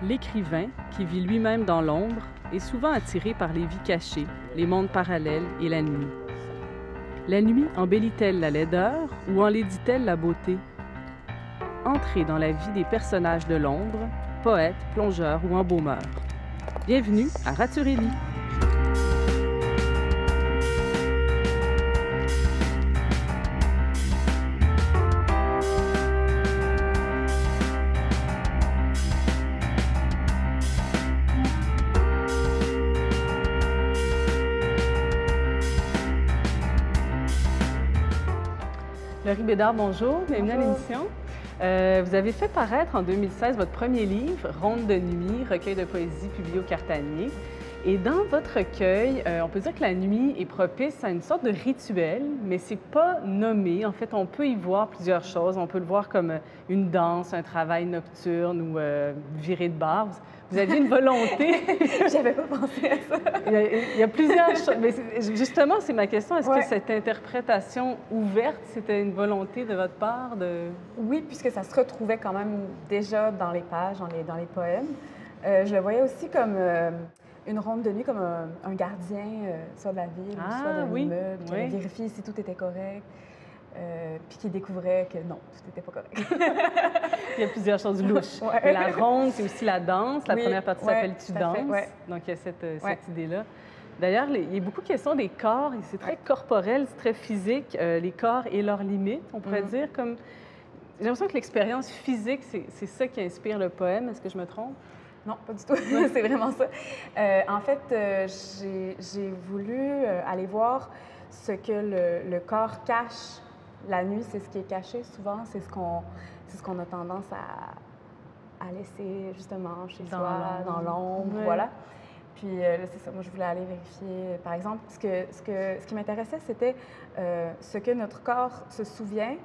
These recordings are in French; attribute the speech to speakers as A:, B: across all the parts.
A: L'écrivain, qui vit lui-même dans l'ombre, est souvent attiré par les vies cachées, les mondes parallèles et la nuit. La nuit embellit-elle la laideur ou enlaidit-elle la beauté? Entrez dans la vie des personnages de l'ombre, poètes, plongeurs ou embaumeurs. Bienvenue à Ratureli. Laurie Bédard, bonjour. Bienvenue à l'émission. Vous avez fait paraître en 2016 votre premier livre, Ronde de nuit, recueil de poésie publié au Cartanier. Et dans votre recueil, on peut dire que la nuit est propice à une sorte de rituel, mais c'est pas nommé. En fait, on peut y voir plusieurs choses. On peut le voir comme une danse, un travail nocturne ou virée de bar. Vous aviez une volonté.
B: J'avais pas pensé à ça.
A: Il y a plusieurs choses. Mais justement, c'est ma question. Est-ce que cette interprétation ouverte, c'était une volonté de votre part de...
B: Oui, puisque ça se retrouvait quand même déjà dans les pages, dans les poèmes. Je le voyais aussi comme une ronde de nuit, comme un gardien, soit de la ville, soit d'un immeuble, qui allait vérifier si tout était correct. Puis qui découvrait que non, tout n'était pas correct.
A: Il y a plusieurs choses louches. Mais la ronde, c'est aussi la danse. La première partie s'appelle « Tu danses ». Donc, il y a cette idée-là. D'ailleurs, il y a beaucoup de questions des corps. C'est très corporel, c'est très physique. Les corps et leurs limites, on pourrait dire. Comme... J'ai l'impression que l'expérience physique, c'est ça qui inspire le poème. Est-ce que je me trompe?
B: Non, pas du tout. C'est vraiment ça. En fait, j'ai voulu aller voir ce que le corps cache. La nuit, c'est ce qui est caché souvent, c'est ce qu'on a tendance à laisser justement chez soi, dans l'ombre, voilà. Puis là, c'est ça, moi je voulais aller vérifier. Par exemple, ce qui m'intéressait, c'était ce que notre corps se souvient,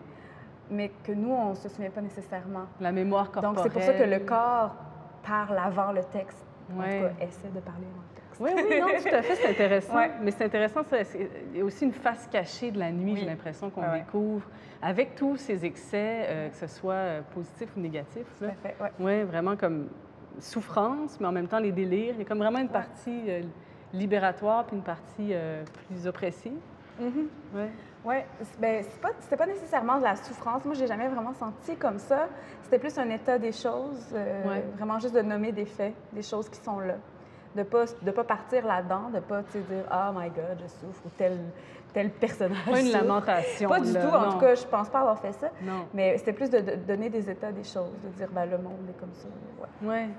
B: mais que nous, on ne se souvient pas nécessairement.
A: La mémoire corporelle.
B: Donc c'est pour ça que le corps parle avant le texte, en tout cas, essaie de parler avant le texte.
A: Oui, non, tout à fait, c'est intéressant. Mais c'est intéressant, il y a aussi une face cachée de la nuit, j'ai l'impression qu'on découvre, avec tous ces excès, que ce soit positif ou négatif.
B: Tout à fait,
A: oui, vraiment comme souffrance, mais en même temps les délires. Il y a comme vraiment une partie libératoire puis une partie plus oppressive.
B: Oui, bien, c'était pas nécessairement de la souffrance. Moi, je l'ai jamais vraiment senti comme ça. C'était plus un état des choses, vraiment juste de nommer des faits, des choses qui sont là. De pas partir là-dedans, de pas dire « Oh my God, je souffre » ou tel personnage.
A: Pas une lamentation.
B: Pas du tout, en tout cas, je pense pas avoir fait ça.
A: Non.
B: Mais c'était plus de donner des états des choses, de dire ben, « Le monde est comme ça. »
A: Oui.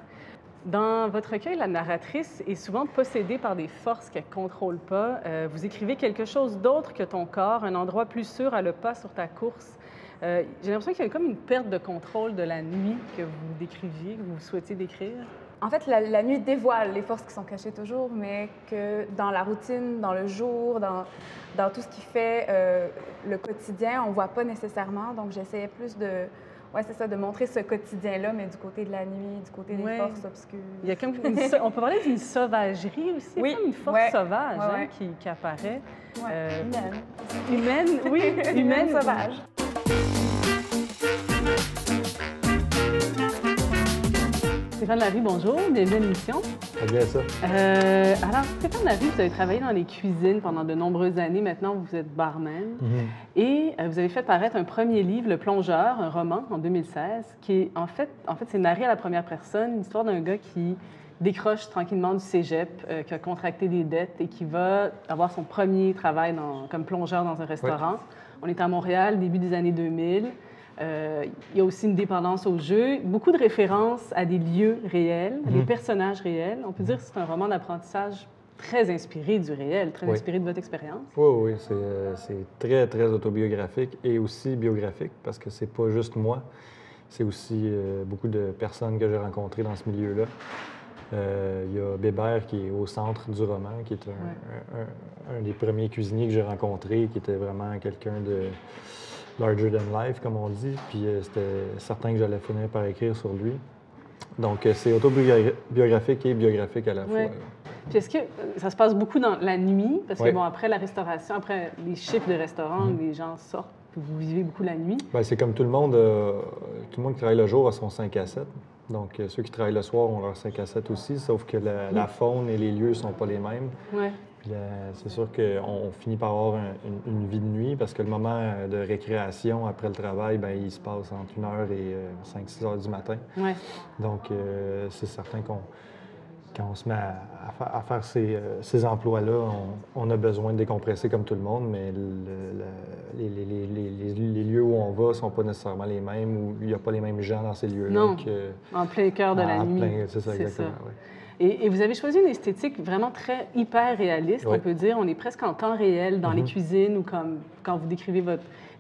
A: Dans votre recueil, la narratrice est souvent possédée par des forces qu'elle ne contrôle pas. Vous écrivez quelque chose d'autre que ton corps, un endroit plus sûr à le pas sur ta course. J'ai l'impression qu'il y a comme une perte de contrôle de la nuit que vous décriviez, que vous souhaitiez décrire.
B: En fait, la nuit dévoile les forces qui sont cachées toujours, mais que dans la routine, dans le jour, dans tout ce qui fait le quotidien, on ne voit pas nécessairement. Donc, j'essayais plus de... Oui, c'est ça, de montrer ce quotidien-là, mais du côté de la nuit, du côté des forces obscures.
A: Il y a comme on peut parler d'une sauvagerie aussi, il y a comme une force sauvage qui apparaît. Humaine, oui, humaine
B: sauvage.
A: Stéphane Larue, bonjour, bienvenue à l'émission.
C: C'est bien ça.
A: Alors, Stéphane Larue, vous avez travaillé dans les cuisines pendant de nombreuses années. Maintenant, vous êtes barman. Et vous avez fait paraître un premier livre, Le Plongeur, un roman, en 2016, qui est, en fait, c'est narré à la première personne, l'histoire d'un gars qui décroche tranquillement du cégep, qui a contracté des dettes et qui va avoir son premier travail comme plongeur dans un restaurant. On est à Montréal, début des années 2000. Il y a aussi une dépendance au jeu, beaucoup de références à des lieux réels, à des personnages réels. On peut dire que c'est un roman d'apprentissage très inspiré du réel, très inspiré de votre expérience.
C: Oui, c'est très, très autobiographique et aussi biographique parce que c'est pas juste moi, c'est aussi beaucoup de personnes que j'ai rencontrées dans ce milieu-là. Il y a Bébert qui est au centre du roman, qui est un des premiers cuisiniers que j'ai rencontrés, qui était vraiment quelqu'un de larger than life, comme on dit, puis c'était certain que j'allais finir par écrire sur lui. Donc, c'est autobiographique et biographique à la fois.
A: Puis est-ce que ça se passe beaucoup dans la nuit? Parce que, bon, après la restauration, après les chiffres de restaurants, les gens sortent, puis vous vivez beaucoup la nuit.
C: Bien, c'est comme tout le monde qui travaille le jour a son 5 à 7. Donc, ceux qui travaillent le soir ont leur 5 à 7 aussi, sauf que la faune et les lieux ne sont pas les mêmes.
A: Ouais.
C: Puis c'est sûr qu'on finit par avoir une vie de nuit parce que le moment de récréation après le travail, bien, il se passe entre 1h et 5-6 heures du matin.
A: Ouais.
C: Donc, c'est certain quand on se met à faire ces emplois-là, on a besoin de décompresser comme tout le monde, mais les lieux où on va ne sont pas nécessairement les mêmes, ou il n'y a pas les mêmes gens dans ces lieux-là.
A: Non, en plein cœur de la nuit.
C: C'est ça, exactement. Ouais.
A: Et vous avez choisi une esthétique vraiment très hyper réaliste,
C: Oui.
A: on peut dire. On est presque en temps réel dans les cuisines ou comme quand vous décrivez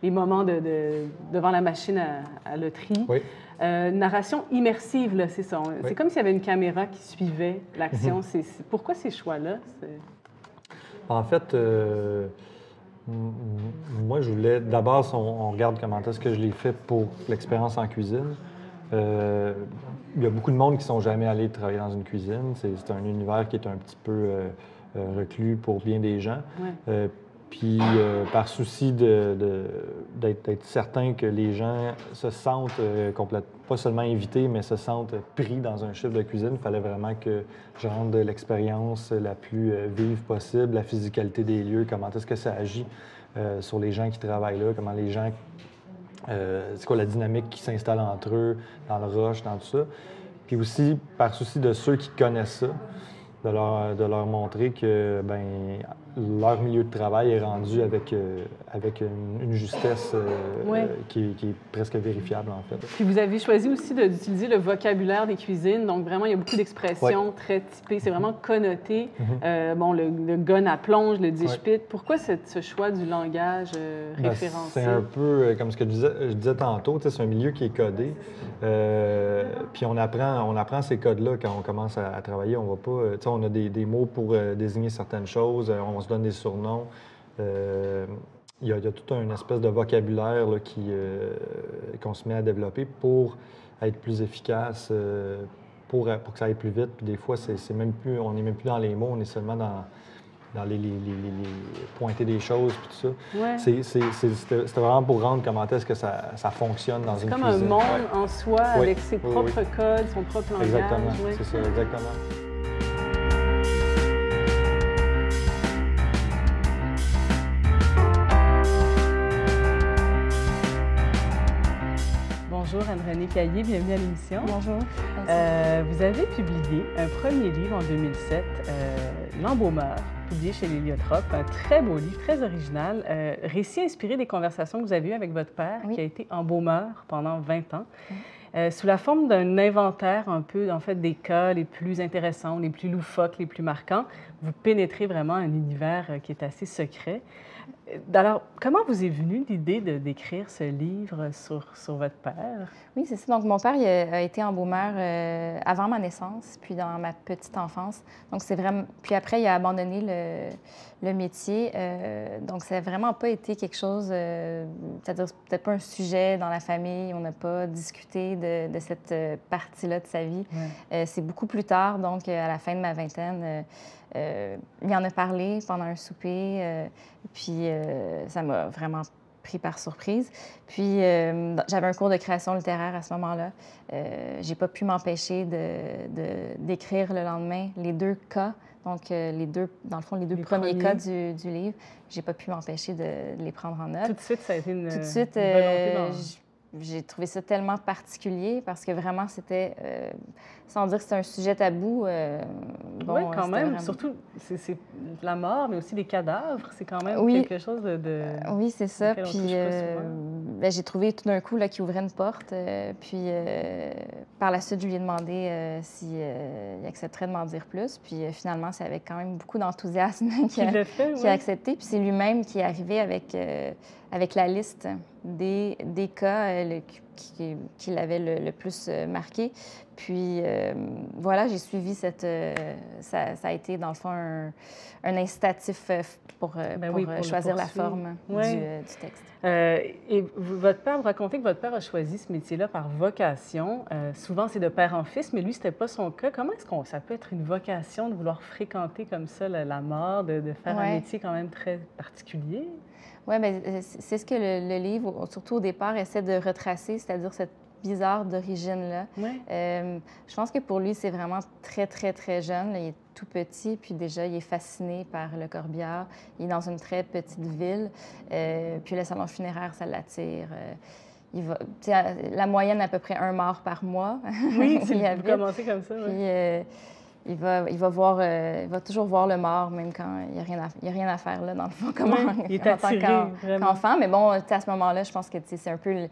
A: les moments devant la machine à loterie.
C: Oui.
A: Narration immersive, là, c'est ça. C'est comme s'il y avait une caméra qui suivait l'action. Pourquoi ces choix-là?
C: En fait, moi, je voulais... D'abord, si on regarde comment est-ce que je l'ai fait pour l'expérience en cuisine, il y a beaucoup de monde qui ne sont jamais allés travailler dans une cuisine. C'est un univers qui est un petit peu reclus pour bien des gens.
A: Ouais.
C: Puis, par souci d'être certain que les gens se sentent pas seulement invités, mais se sentent pris dans un chiffre de cuisine, il fallait vraiment que je rende l'expérience la plus vive possible, la physicalité des lieux, comment est-ce que ça agit sur les gens qui travaillent là, comment les gens... c'est quoi la dynamique qui s'installe entre eux, dans le rush, dans tout ça. Puis aussi, par souci de ceux qui connaissent ça, de leur montrer que leur milieu de travail est rendu avec une justesse qui est presque vérifiable, en fait.
A: Puis vous avez choisi aussi d'utiliser le vocabulaire des cuisines. Donc, vraiment, il y a beaucoup d'expressions très typées. C'est vraiment connoté. Le gun à plonge, le dish-pit. Pourquoi ce choix du langage référencé?
C: C'est un peu comme ce que je disais tantôt. C'est un milieu qui est codé. Puis on apprend ces codes-là quand on commence à travailler. On va pas... on a des mots pour désigner certaines choses. On se donne des surnoms. Il y a tout un espèce de vocabulaire là, qu'on se met à développer pour être plus efficace, pour que ça aille plus vite. Puis des fois, on n'est même plus dans les mots, on est seulement dans les pointer des choses, puis tout ça.
A: Ouais.
C: C'était vraiment pour rendre comment est-ce que ça fonctionne dans une cuisine.
A: C'est comme un monde en soi, avec ses propres codes, son propre langage.
C: Exactement, c'est ça, exactement.
A: Bonjour Anne-Renée Caillé, bienvenue à l'émission.
B: Bonjour.
A: Vous avez publié un premier livre en 2007, L'Embaumeur, publié chez l'Héliotrope. Un très beau livre, très original. Récit inspiré des conversations que vous avez eues avec votre père, qui a été embaumeur pendant 20 ans. Sous la forme d'un inventaire un peu, en fait, des cas les plus intéressants, les plus loufoques, les plus marquants, vous pénétrez vraiment un univers qui est assez secret. Alors, comment vous est venue l'idée d'écrire ce livre sur votre père?
B: Oui, c'est ça. Donc, mon père il a été embaumeur avant ma naissance, puis dans ma petite enfance. Donc, c'est vraiment... Puis après, il a abandonné le métier. Donc, ça n'a vraiment pas été quelque chose... c'est-à-dire, peut-être pas un sujet dans la famille. On n'a pas discuté de cette partie-là de sa vie. Ouais. C'est beaucoup plus tard, donc à la fin de ma vingtaine... il en a parlé pendant un souper, puis ça m'a vraiment pris par surprise. Puis j'avais un cours de création littéraire à ce moment-là. J'ai pas pu m'empêcher d'écrire le lendemain les 2 cas, donc dans le fond, les deux premiers cas du livre. J'ai pas pu m'empêcher de les prendre en note.
A: Tout de suite, ça a été une
B: volonté j'ai trouvé ça tellement particulier parce que vraiment, c'était, sans dire que c'est un sujet tabou.
A: Oui, quand même. Vraiment... Surtout, c'est la mort, mais aussi les cadavres. C'est quand même quelque chose de...
B: Oui, c'est ça. Puis j'ai trouvé tout d'un coup qu'il ouvrait une porte. Puis par la suite, je lui ai demandé s'il accepterait de m'en dire plus. Puis finalement, c'est avec quand même beaucoup d'enthousiasme qu'il a accepté. Puis c'est lui-même qui est arrivé avec la liste des cas qui l'avaient le plus marqué. Puis voilà, j'ai suivi ça a été, dans le fond, un incitatif pour choisir la forme du texte.
A: Et votre père, vous racontez que votre père a choisi ce métier-là par vocation. Souvent, c'est de père en fils, mais lui, c'était pas son cas. Comment est-ce que ça peut être une vocation de vouloir fréquenter comme ça la mort, de faire un métier quand même très particulier?
B: Oui, bien, c'est ce que le livre, surtout au départ, essaie de retracer, c'est-à-dire
D: bizarre d'origine.
A: Oui.
D: Je pense que pour lui, c'est vraiment très, très, très jeune. Là. Il est tout petit, puis déjà, il est fasciné par le corbillard. Il est dans une très petite ville. Puis le salon funéraire, ça l'attire. La moyenne, à peu près 1 mort par mois.
A: Oui, si vous commencez comme ça.
D: Puis, il va toujours voir le mort, même quand il n'y a rien à faire, là, dans le fond, comme
A: il est attiré,
D: en tant qu'enfant. Mais bon, à ce moment-là, je pense que c'est un peu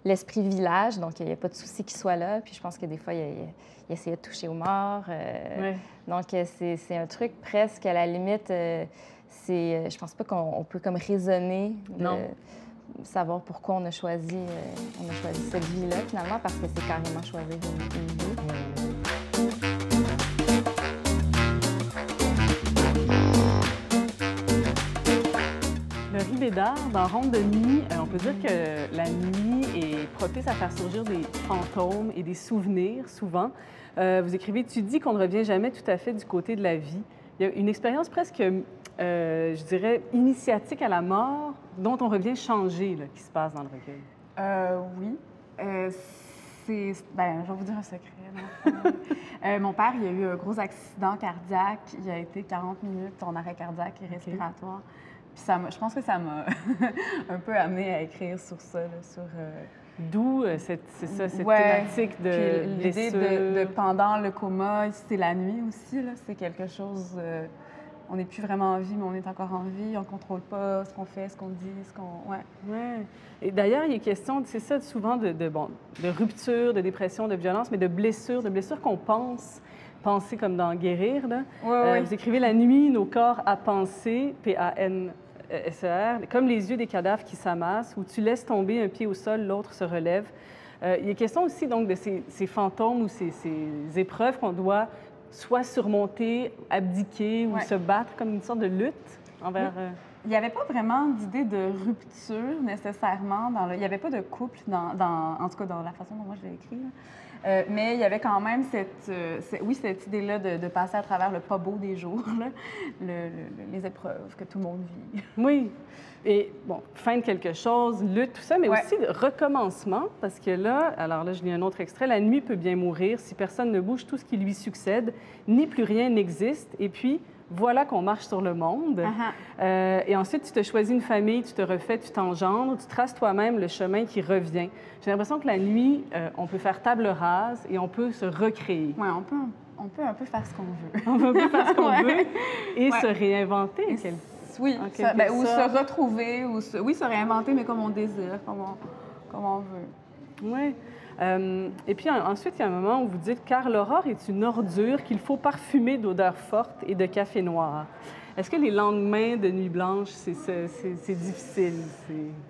D: l'esprit village, donc il n'y a pas de souci qu'il soit là. Puis je pense que des fois, il essayait de toucher aux morts. Donc c'est un truc presque, à la limite, je pense pas qu'on peut comme raisonner de savoir pourquoi on a choisi cette vie-là, finalement, parce que c'est carrément choisir une vie.
A: Le Ribédard, dans Ronde de nuit, on peut dire que la nuit est propice à faire surgir des fantômes et des souvenirs, souvent. Vous écrivez « Tu dis qu'on ne revient jamais tout à fait du côté de la vie ». Il y a une expérience presque, je dirais, initiatique à la mort, dont on revient changé, là, qui se passe dans le recueil.
B: Oui. Je vais vous dire un secret. Mon père, il a eu un gros accident cardiaque. Il a été 40 minutes en arrêt cardiaque et respiratoire. Puis je pense que ça m'a un peu amenée à écrire sur ça, là, sur...
A: D'où cette thématique de
B: l'idée de pendant le coma, c'est la nuit aussi, là, c'est quelque chose... on n'est plus vraiment en vie, mais on est encore en vie. On ne contrôle pas ce qu'on fait, ce qu'on dit, ce qu'on...
A: Ouais. Et d'ailleurs, il est question, c'est ça, souvent de rupture, de dépression, de violence, mais de blessures qu'on penser comme dans Guérir. Là. Vous écrivez « La nuit, nos corps à penser, P-A-N-S-E-R, comme les yeux des cadavres qui s'amassent, où tu laisses tomber un pied au sol, l'autre se relève. » Il est question aussi donc de ces fantômes ou ces épreuves qu'on doit soit surmonter, abdiquer ou se battre comme une sorte de lutte envers...
B: Il n'y avait pas vraiment d'idée de rupture nécessairement. Il n'y avait pas de couple, en tout cas dans la façon dont moi je l'ai écrit. Mais il y avait quand même cette idée-là de passer à travers le pas beau des jours, là, les épreuves que tout le monde vit.
A: Oui. Et bon, fin de quelque chose, lutte, tout ça, mais aussi recommencement, parce que là, alors là, je lis un autre extrait, « La nuit peut bien mourir, si personne ne bouge tout ce qui lui succède, ni plus rien n'existe, et puis... Voilà qu'on marche sur le monde. Et ensuite, tu te choisis une famille, tu te refais, tu t'engendres, tu traces toi-même le chemin qui revient. » J'ai l'impression que la nuit, on peut faire table rase et on peut se recréer.
B: Oui, on peut un peu faire ce qu'on veut.
A: On peut un peu faire ce qu'on veut et se réinventer.
B: Oui, ou se retrouver, se réinventer, mais comme on désire, comme on veut.
A: Oui. Et puis ensuite, il y a un moment où vous dites « Car l'aurore est une ordure qu'il faut parfumer d'odeurs fortes et de café noir ». Est-ce que les lendemains de nuit blanche, c'est difficile?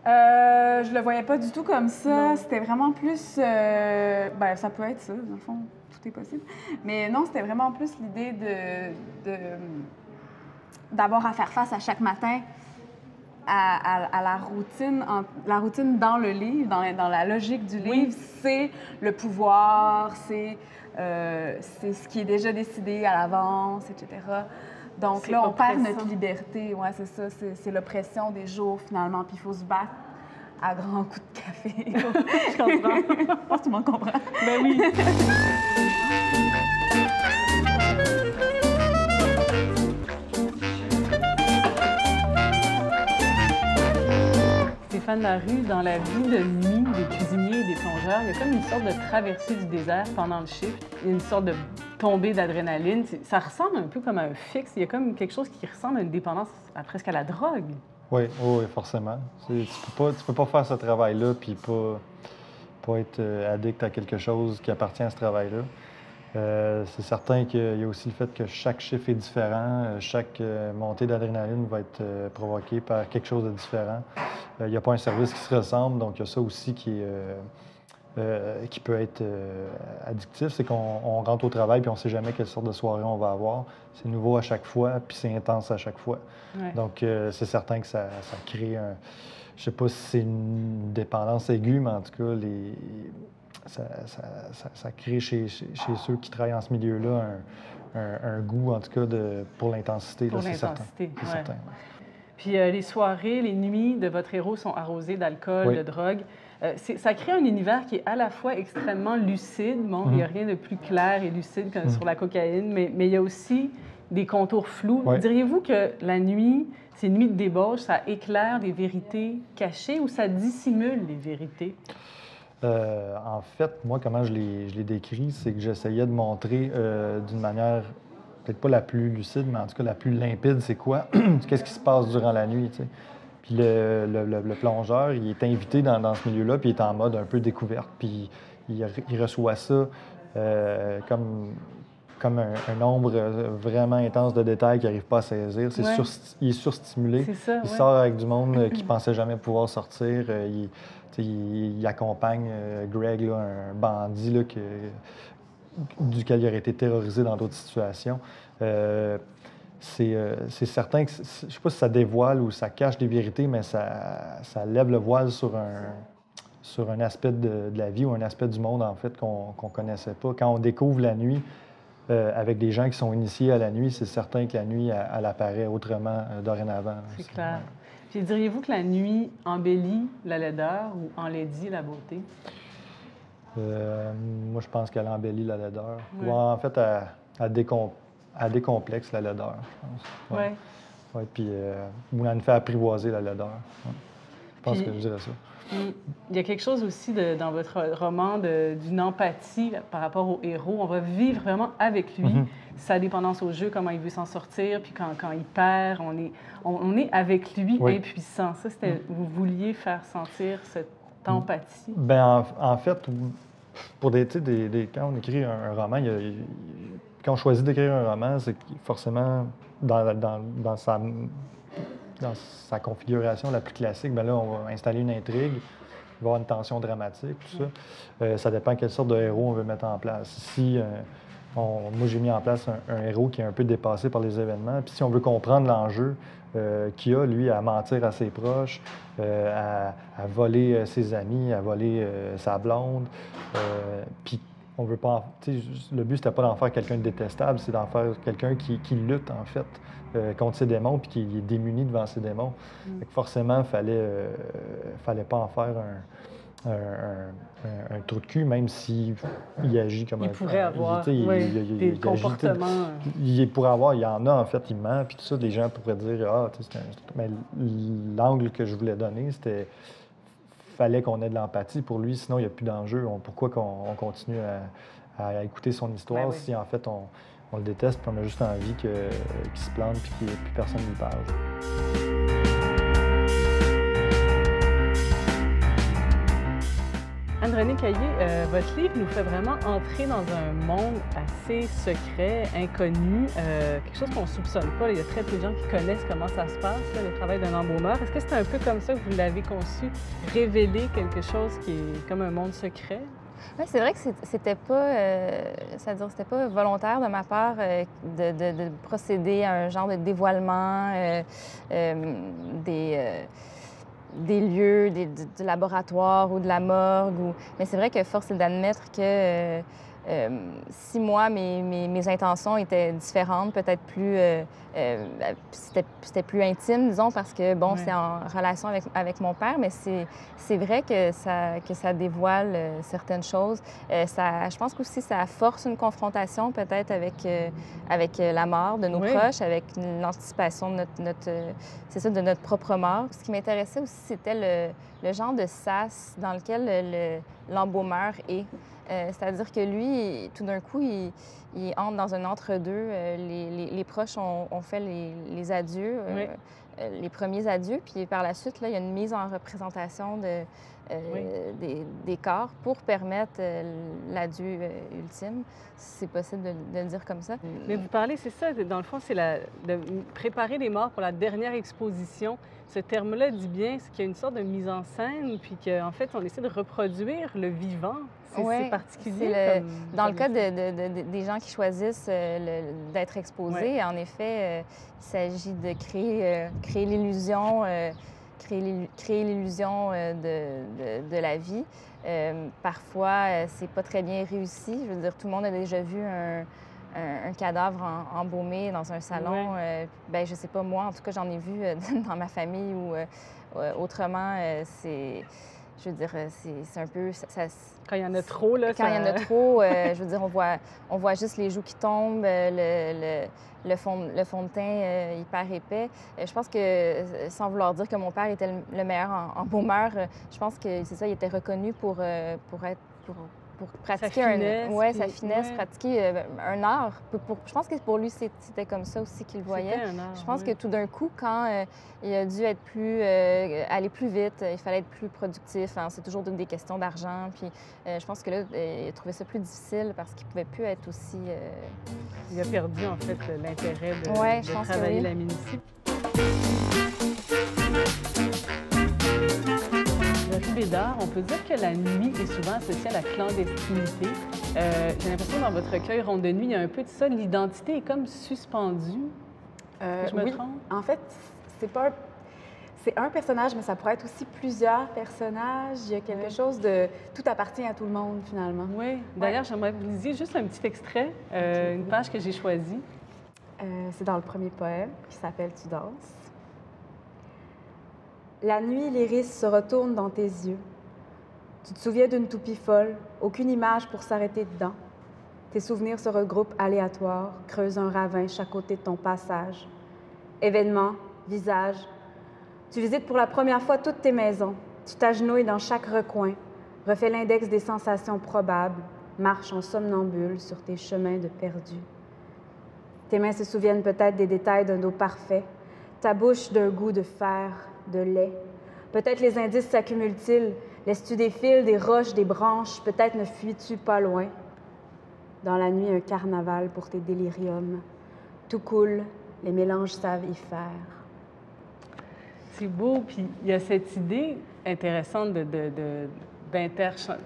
B: Je le voyais pas du tout comme ça. C'était vraiment plus... ça peut être ça, dans le fond, tout est possible. Mais non, c'était vraiment plus l'idée d'avoir à faire face à chaque matin à la routine dans le livre, dans la logique du livre, c'est le pouvoir, c'est ce qui est déjà décidé à l'avance, etc. Donc là, on perd notre liberté. Oui, c'est ça, c'est l'oppression des jours, finalement, puis il faut se battre à grands coups de café.
A: Je comprends.
B: Je pense que tout le monde comprend.
A: Ben oui. Stéphane Larue, dans la vie de nuit des cuisiniers et des plongeurs, il y a comme une sorte de traversée du désert pendant le shift. Il y a une sorte de tombée d'adrénaline. Ça ressemble un peu comme à un fixe. Il y a comme quelque chose qui ressemble à une dépendance presque à la drogue.
C: Oui, forcément. Tu peux pas faire ce travail-là puis pas être addict à quelque chose qui appartient à ce travail-là. C'est certain qu'il y a aussi le fait que chaque chiffre est différent. Chaque montée d'adrénaline va être provoquée par quelque chose de différent. Il n'y a pas un service qui se ressemble, donc il y a ça aussi qui peut être addictif. C'est qu'on rentre au travail puis on ne sait jamais quelle sorte de soirée on va avoir. C'est nouveau à chaque fois, puis c'est intense à chaque fois. Ouais. Donc c'est certain que ça crée un... Je ne sais pas si c'est une dépendance aiguë, mais en tout cas, ça crée chez ceux qui travaillent en ce milieu-là un goût, en tout cas, pour l'intensité.
A: Pour l'intensité, oui. Puis les soirées, les nuits de votre héros sont arrosées d'alcool, de drogue. Ça crée un univers qui est à la fois extrêmement lucide. Bon, il n'y a rien de plus clair et lucide que sur la cocaïne, mais il y a aussi des contours flous.
C: Ouais.
A: Diriez-vous que la nuit, ces nuits de débauche, ça éclaire des vérités cachées ou ça dissimule les vérités?
C: En fait, moi, comment je l'ai décrit, c'est que j'essayais de montrer d'une manière, peut-être pas la plus lucide, mais en tout cas la plus limpide, c'est quoi? Qu'est-ce qui se passe durant la nuit, tu sais? Puis le plongeur, il est invité dans ce milieu-là, puis il est en mode un peu découverte. Puis il reçoit ça comme un nombre vraiment intense de détails qu'il n'arrive pas à saisir. Il est surstimulé. Il sort avec du monde qu'il ne pensait jamais pouvoir sortir. Il accompagne Greg, là, un bandit là, duquel il aurait été terrorisé dans d'autres situations. C'est certain que, je ne sais pas si ça dévoile ou ça cache des vérités, mais ça lève le voile sur un aspect de la vie ou un aspect du monde, en fait, qu'on ne connaissait pas. Quand on découvre la nuit avec des gens qui sont initiés à la nuit, c'est certain que la nuit, elle apparaît autrement dorénavant.
A: C'est clair. Puis diriez-vous que la nuit embellit la laideur ou enlaidit la beauté?
C: Moi, je pense qu'elle embellit la laideur.
A: Ouais.
C: Ou en fait, elle décomplexe la laideur, je pense.
A: Ouais.
C: Oui, puis ou elle nous fait apprivoiser la laideur. Ouais. Je pense que je dirais ça.
A: Il y a quelque chose aussi dans votre roman d'une empathie là, par rapport au héros. On va vivre vraiment avec lui, sa dépendance au jeu, comment il veut s'en sortir, puis quand il perd, on est avec lui impuissant. Ça, c'était, vous vouliez faire sentir cette empathie?
C: Bien, en fait, pour quand on écrit un roman, quand on choisit d'écrire un roman, c'est forcément dans sa configuration la plus classique, bien là, on va installer une intrigue, il va y avoir une tension dramatique, tout ça. Ça dépend quelle sorte de héros on veut mettre en place. Ici, moi, j'ai mis en place un héros qui est un peu dépassé par les événements. Puis si on veut comprendre l'enjeu qu'il a, lui, à mentir à ses proches, à voler ses amis, à voler sa blonde, puis on veut pas... Le but, c'était pas d'en faire quelqu'un de détestable, c'est d'en faire quelqu'un qui lutte, en fait, contre ses démons, puis qui est démuni devant ses démons. Fait que forcément, il fallait pas en faire un trou de cul, même s'il agit comme
A: il pourrait avoir des comportements.
C: Il pourrait avoir, il y en a, en fait, il ment, puis tout ça, des gens pourraient dire, mais l'angle que je voulais donner, c'était fallait qu'on ait de l'empathie pour lui, sinon il n'y a plus d'enjeu. Pourquoi qu'on continue à écouter son histoire si, en fait, on le déteste, puis on a juste envie qu'il se plante, puis qu'il n'y ait plus personne qui lui parle.
A: Anne-Renée Caillé, votre livre nous fait vraiment entrer dans un monde assez secret, inconnu, quelque chose qu'on ne soupçonne pas. Il y a très peu de gens qui connaissent comment ça se passe, là, le travail d'un embaumeur. Est-ce que c'est un peu comme ça que vous l'avez conçu, révéler quelque chose qui est comme un monde secret?
D: Oui, c'est vrai que c'était pas, c'était pas volontaire de ma part de procéder à un genre de dévoilement des lieux, du laboratoire ou de la morgue. Mais c'est vrai que force est d'admettre que si moi, mes intentions étaient différentes, peut-être plus... c'était plus intime, disons, parce que, bon, c'est en relation avec mon père, mais c'est vrai que ça dévoile certaines choses. Je pense qu'aussi, ça force une confrontation, peut-être, avec la mort de nos proches, avec l'anticipation de de notre propre mort. Ce qui m'intéressait aussi, c'était le genre de sas dans lequel l'embaumeur est. C'est-à-dire que lui, tout d'un coup, il entre dans un entre-deux. Les proches ont fait les adieux, les premiers adieux, puis par la suite, là, il y a une mise en représentation des corps pour permettre l'adieu ultime, si c'est possible de le dire comme ça.
A: Mais vous parlez, c'est ça, dans le fond, c'est de préparer les morts pour la dernière exposition. Ce terme-là dit bien qu'il y a une sorte de mise en scène, puis qu'en fait, on essaie de reproduire le vivant. C'est particulier.
D: Dans le cas des gens qui choisissent d'être exposés, en effet, il s'agit de créer l'illusion, créer l'illusion de la vie. Parfois, c'est pas très bien réussi. Je veux dire, tout le monde a déjà vu un cadavre embaumé dans un salon. Ben, je sais pas, moi, en tout cas, j'en ai vu dans ma famille ou autrement. je veux dire, c'est un peu...
A: Quand il y en a trop, là,
D: Quand il y en a trop, je veux dire, on voit juste les joues qui tombent, le fond de teint hyper épais. Je pense que, sans vouloir dire que mon père était le meilleur en baumeur, je pense que c'est ça, il était reconnu pour pratiquer sa finesse, pratiquer un art. Je pense que pour lui, c'était comme ça aussi qu'il voyait.
A: Un art,
D: je pense que tout d'un coup, quand il a dû être aller plus vite, il fallait être plus productif. Hein, c'est toujours des questions d'argent. Puis je pense que là, il a trouvé ça plus difficile parce qu'il pouvait plus être aussi...
A: Il a perdu, en fait, l'intérêt de travailler la minutie. Bédard, on peut dire que la nuit est souvent associée à la clandestinité. J'ai l'impression que dans votre recueil Ronde de nuit, il y a un peu de ça. L'identité est comme suspendue. Je me trompe?
B: En fait, c'est un personnage, mais ça pourrait être aussi plusieurs personnages. Il y a quelque chose de... Tout appartient à tout le monde, finalement.
A: Oui. D'ailleurs, j'aimerais que vous lisiez juste un petit extrait, une page que j'ai choisie.
B: C'est dans le premier poème qui s'appelle « Tu danses ». La nuit, l'iris se retourne dans tes yeux. Tu te souviens d'une toupie folle, aucune image pour s'arrêter dedans. Tes souvenirs se regroupent aléatoires, creusent un ravin chaque côté de ton passage. Événements, visages. Tu visites pour la première fois toutes tes maisons. Tu t'agenouilles dans chaque recoin, refais l'index des sensations probables, marches en somnambule sur tes chemins de perdu. Tes mains se souviennent peut-être des détails d'un dos parfait, ta bouche d'un goût de fer, de lait. Peut-être les indices s'accumulent-ils. Laisses-tu des fils, des roches, des branches? Peut-être ne fuis-tu pas loin? Dans la nuit, un carnaval pour tes déliriums. Tout coule, les mélanges savent y faire.
A: C'est beau, puis il y a cette idée intéressante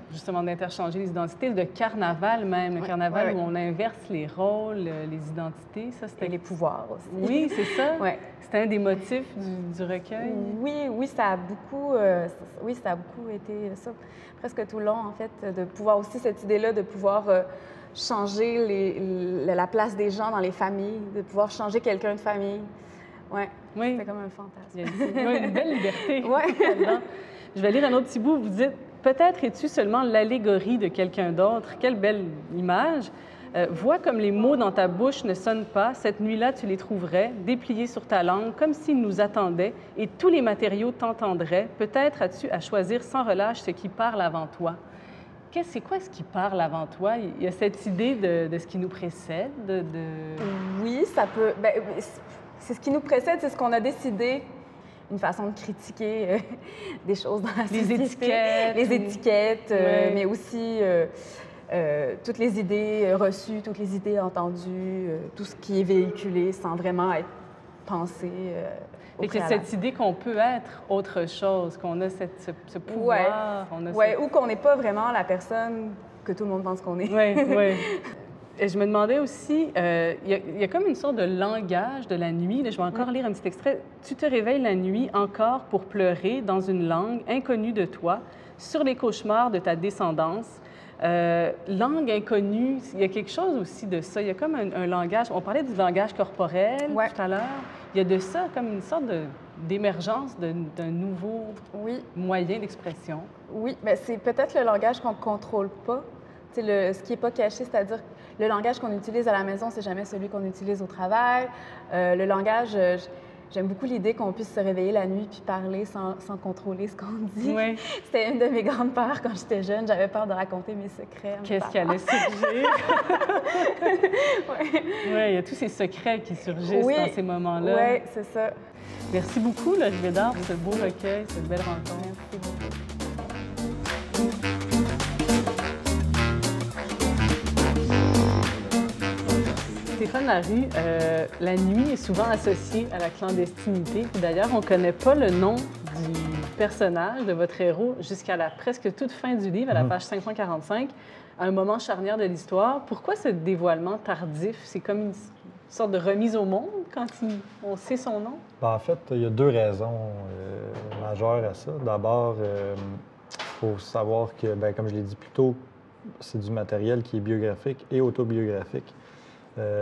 A: justement d'interchanger les identités, de carnaval même, le carnaval où on inverse les rôles, les identités. Ça, c'était...
B: Et les pouvoirs aussi.
A: Oui, c'est ça? C'était un des motifs du recueil?
B: Oui, ça a beaucoup été ça, presque tout le long, en fait, de pouvoir aussi, cette idée-là de pouvoir changer la place des gens dans les familles, de pouvoir changer quelqu'un de famille. Oui. C'est comme un fantasme.
A: Il y a une belle liberté là-dedans. Je vais lire un autre petit bout. Vous dites « Peut-être es-tu seulement l'allégorie de quelqu'un d'autre. Quelle belle image. Vois comme les mots dans ta bouche ne sonnent pas. Cette nuit-là, tu les trouverais, dépliés sur ta langue, comme s'ils nous attendaient, et tous les matériaux t'entendraient. Peut-être as-tu à choisir sans relâche ce qui parle avant toi. » C'est quoi ce qui parle avant toi? Il y a cette idée de ce qui nous précède?
B: Oui, ça peut... c'est ce qui nous précède, c'est ce qu'on a décidé, une façon de critiquer des choses dans la société. Les étiquettes, mais aussi toutes les idées reçues, toutes les idées entendues, tout ce qui est véhiculé sans vraiment être pensé
A: Et que cette idée qu'on peut être autre chose, qu'on a ce pouvoir.
B: Ou qu'on n'est pas vraiment la personne que tout le monde pense qu'on est.
A: Oui. Et je me demandais aussi, il y a comme une sorte de langage de la nuit. Là, je vais encore lire un petit extrait. « Tu te réveilles la nuit encore pour pleurer dans une langue inconnue de toi, sur les cauchemars de ta descendance. » Langue inconnue, il y a quelque chose aussi de ça. Il y a comme un langage, on parlait du langage corporel tout à l'heure. Il y a de ça comme une sorte d'émergence d'un nouveau moyen d'expression. Oui,
B: bien, c'est peut-être le langage qu'on ne contrôle pas. Ce qui n'est pas caché, c'est-à-dire le langage qu'on utilise à la maison, c'est jamais celui qu'on utilise au travail. Le langage, j'aime beaucoup l'idée qu'on puisse se réveiller la nuit puis parler sans contrôler ce qu'on dit.
A: Oui.
B: C'était une de mes grandes peurs quand j'étais jeune. J'avais peur de raconter mes secrets.
A: Qu'est-ce qui allait surgir? Oui, il y a tous ces secrets qui surgissent dans ces moments-là.
B: Oui, c'est ça.
A: Merci beaucoup, Laurie Bédard, pour ce beau recueil, cette belle rencontre.
B: Merci beaucoup.
A: Stéphane Larue, la nuit est souvent associée à la clandestinité. D'ailleurs, on ne connaît pas le nom du personnage, de votre héros, jusqu'à la presque toute fin du livre, à la page 545, à un moment charnière de l'histoire. Pourquoi ce dévoilement tardif? C'est comme une sorte de remise au monde quand on sait son nom?
C: En fait, il y a deux raisons majeures à ça. D'abord, il faut savoir que, comme je l'ai dit plus tôt, c'est du matériel qui est biographique et autobiographique.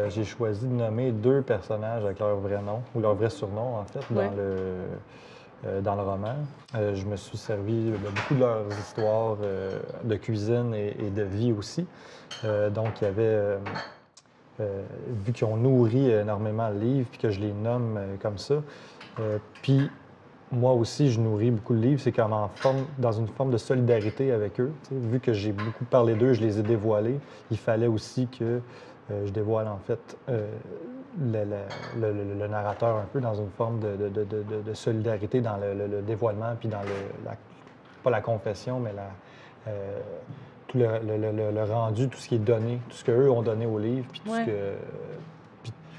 C: J'ai choisi de nommer deux personnages avec leur vrai nom, ou leur vrai surnom, en fait, dans le roman. Je me suis servi de beaucoup de leurs histoires de cuisine et de vie aussi. Donc, il y avait, vu qu'ils ont nourri énormément le livre, puis que je les nomme comme ça, puis moi aussi, je nourris beaucoup le livre, c'est comme dans une forme de solidarité avec eux. T'sais. Vu que j'ai beaucoup parlé d'eux, je les ai dévoilés, il fallait aussi que je dévoile en fait le narrateur un peu dans une forme de solidarité dans le dévoilement, puis dans pas la confession, mais tout le rendu, tout ce qui est donné, tout ce qu'eux ont donné au livre, puis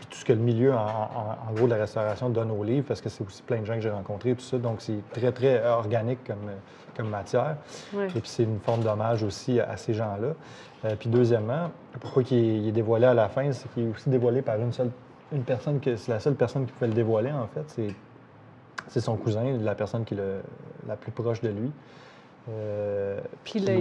C: tout ce que le milieu, en gros, de la restauration donne au livre, parce que c'est aussi plein de gens que j'ai rencontrés, tout ça, donc c'est très, très organique comme matière. Ouais. Et puis c'est une forme d'hommage aussi à ces gens-là. Puis deuxièmement, pourquoi il est dévoilé à la fin, c'est qu'il est aussi dévoilé par une personne, c'est la seule personne qui pouvait le dévoiler, en fait, c'est son cousin, la personne qui est la plus proche de lui.
A: Puis il l'a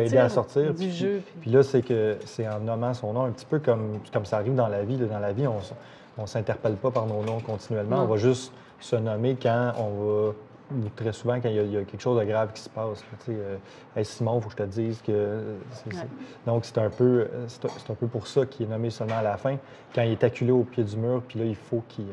A: aidé à sortir du jeu.
C: Puis là, c'est en nommant son nom, un petit peu comme ça arrive dans la vie. Dans la vie, on ne s'interpelle pas par nos noms continuellement. Non. On va juste se nommer quand on va, ou très souvent quand il y a quelque chose de grave qui se passe. Hey, Simon, il faut que je te dise que... Donc, c'est un peu pour ça qu'il est nommé seulement à la fin, quand il est acculé au pied du mur, puis là, il faut qu'il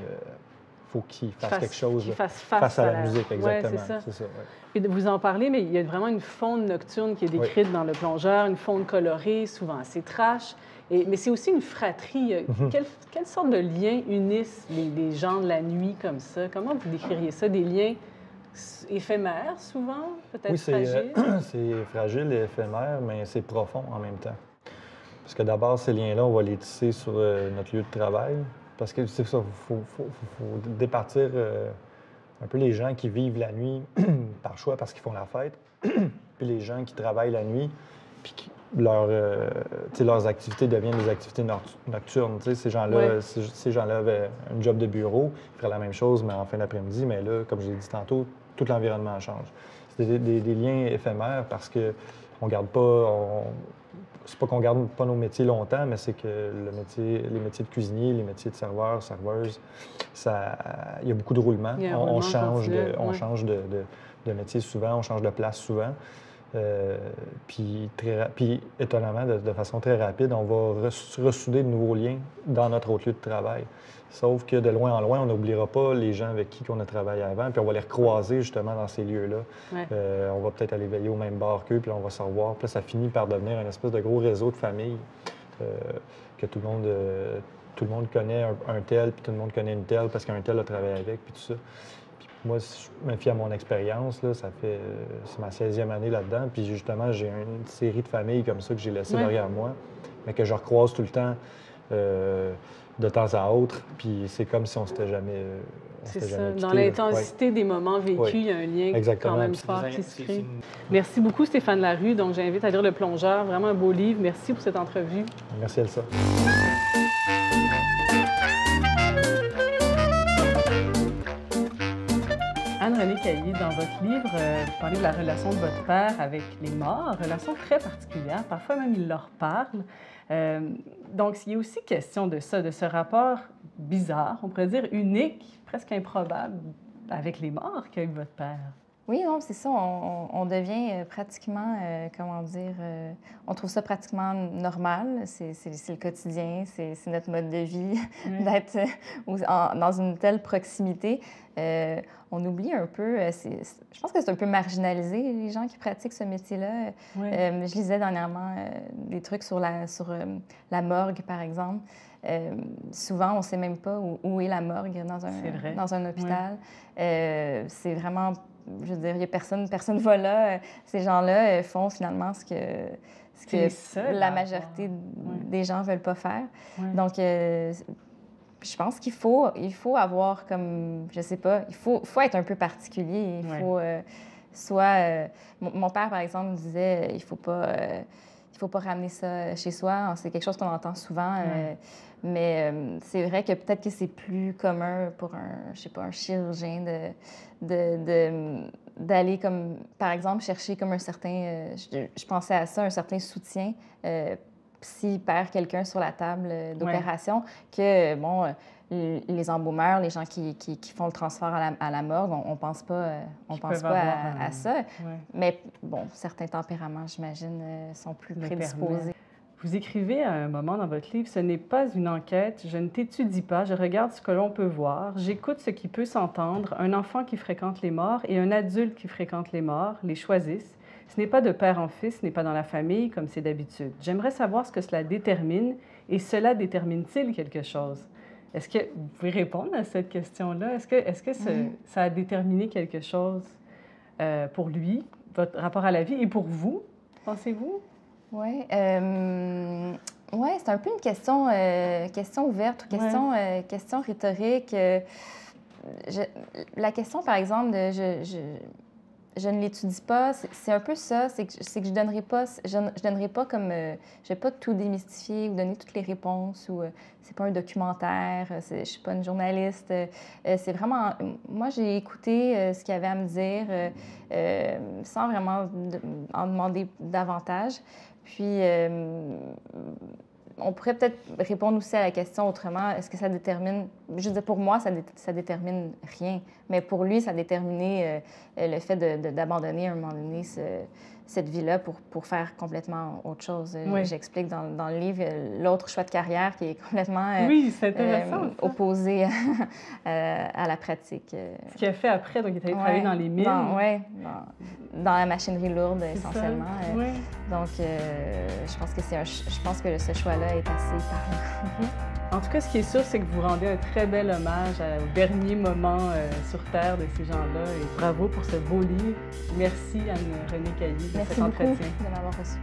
C: fasse quelque chose face à la musique, exactement.
A: Ouais, c'est ça, ouais. Et vous en parlez, mais il y a vraiment une faune nocturne qui est décrite dans Le Plongeur, une faune colorée, souvent assez trash. Mais c'est aussi une fratrie. Quelle sorte de liens unissent les gens de la nuit comme ça? Comment vous décririez ça? Des liens éphémères, souvent, peut-être fragiles?
C: C'est fragile et éphémère, mais c'est profond en même temps. Parce que d'abord, ces liens-là, on va les tisser sur notre lieu de travail. Parce que c'est ça, il faut départir un peu les gens qui vivent la nuit par choix parce qu'ils font la fête, puis les gens qui travaillent la nuit, puis leurs activités deviennent des activités nocturnes. Ces gens-là avaient un job de bureau, ils feraient la même chose, mais en fin d'après-midi. Mais là, comme je l'ai dit tantôt, tout l'environnement change. C'est des liens éphémères parce qu'on garde pas... C'est pas qu'on garde pas nos métiers longtemps, mais c'est que les métiers de cuisinier, les métiers de serveur, serveuse, il y a beaucoup de roulements. On change de métier souvent, on change de place souvent. Puis étonnamment, de façon très rapide, on va ressouder de nouveaux liens dans notre autre lieu de travail. Sauf que de loin en loin, on n'oubliera pas les gens avec qui on a travaillé avant, puis on va les recroiser justement dans ces lieux-là. Ouais. On va peut-être aller veiller au même bar qu'eux, puis là, on va se revoir. Puis là, ça finit par devenir une espèce de gros réseau de famille que tout le monde connaît un tel, puis tout le monde connaît une telle parce qu'un tel a travaillé avec, puis tout ça. Puis moi, si je me fie à mon expérience, là, c'est ma 16e année là-dedans, puis justement, j'ai une série de familles comme ça que j'ai laissées derrière moi, mais que je recroise tout le temps. De temps à autre, puis c'est comme si on s'était jamais
A: c'est ça. Jamais quitté, dans l'intensité des moments vécus, il y a un lien quand même fort qui se crée. Merci beaucoup, Stéphane Larue. Donc, j'invite à lire Le Plongeur. Vraiment un beau livre. Merci pour cette entrevue.
C: Merci, Elsa.
A: Anne-Renée Caillé, dans votre livre, vous parlez de la relation de votre père avec les morts, relation très particulière. Parfois même, il leur parle. Donc, il y a aussi question de ça, de ce rapport bizarre, on pourrait dire unique, presque improbable, avec les morts qu'a eu votre père.
D: Oui, non, c'est ça. On devient pratiquement, on trouve ça pratiquement normal. C'est le quotidien, c'est notre mode de vie d'être dans une telle proximité. On oublie un peu, je pense que c'est un peu marginalisé, les gens qui pratiquent ce métier-là. Je lisais dernièrement des trucs sur la morgue, par exemple. Souvent, on ne sait même pas où est la morgue dans un hôpital. C'est vraiment... Je veux dire, il n'y a personne ne va là. Ces gens-là font finalement ce que la majorité des gens ne veulent pas faire. Donc, je pense qu'il faut avoir comme, je sais pas, il faut être un peu particulier. Il faut mon père, par exemple, disait, il faut pas ramener ça chez soi. C'est quelque chose qu'on entend souvent. Mais c'est vrai que peut-être que c'est plus commun pour un chirurgien d'aller comme, par exemple, chercher comme un certain, je pensais à ça, un certain soutien s'il perd quelqu'un sur la table d'opération, que, bon, les embaumeurs, les gens qui font le transfert à la morgue, on pense pas, à ça. Ouais. Mais, bon, certains tempéraments, j'imagine, sont plus prédisposés.
A: Vous écrivez à un moment dans votre livre, « Ce n'est pas une enquête, je ne t'étudie pas, je regarde ce que l'on peut voir, j'écoute ce qui peut s'entendre, un enfant qui fréquente les morts et un adulte qui fréquente les morts, les choisissent. Ce n'est pas de père en fils, ce n'est pas dans la famille comme c'est d'habitude. J'aimerais savoir ce que cela détermine et cela détermine-t-il quelque chose? » Est-ce que vous pouvez répondre à cette question-là? Est-ce que ça a déterminé quelque chose pour lui, votre rapport à la vie, et pour vous, pensez-vous?
D: Oui, c'est un peu une question, question ouverte ou question rhétorique. La question, par exemple, de je ne l'étudie pas, c'est un peu ça, c'est que je donnerai pas comme, je vais pas tout démystifier ou donner toutes les réponses, ou c'est pas un documentaire, je suis pas une journaliste, c'est vraiment, moi j'ai écouté ce qu'il y avait à me dire sans vraiment en demander davantage. Puis, on pourrait peut-être répondre aussi à la question autrement. Est-ce que ça détermine... Je veux dire, pour moi, ça détermine rien. Mais pour lui, ça a déterminé le fait d'abandonner à un moment donné cette vie-là pour faire complètement autre chose. Oui. J'explique dans le livre l'autre choix de carrière qui est complètement opposé à la pratique.
A: Ce qu'il a fait après, donc il est allé travailler dans les mines.
D: Dans la machinerie lourde, essentiellement. Donc, je pense que ce choix-là est assez parlant.
A: En tout cas, ce qui est sûr, c'est que vous rendez un très bel hommage au dernier moment sur Terre de ces gens-là. Et bravo pour ce beau livre. Merci Anne-Renée Caillé de cet entretien.
D: Merci beaucoup de m'avoir reçu.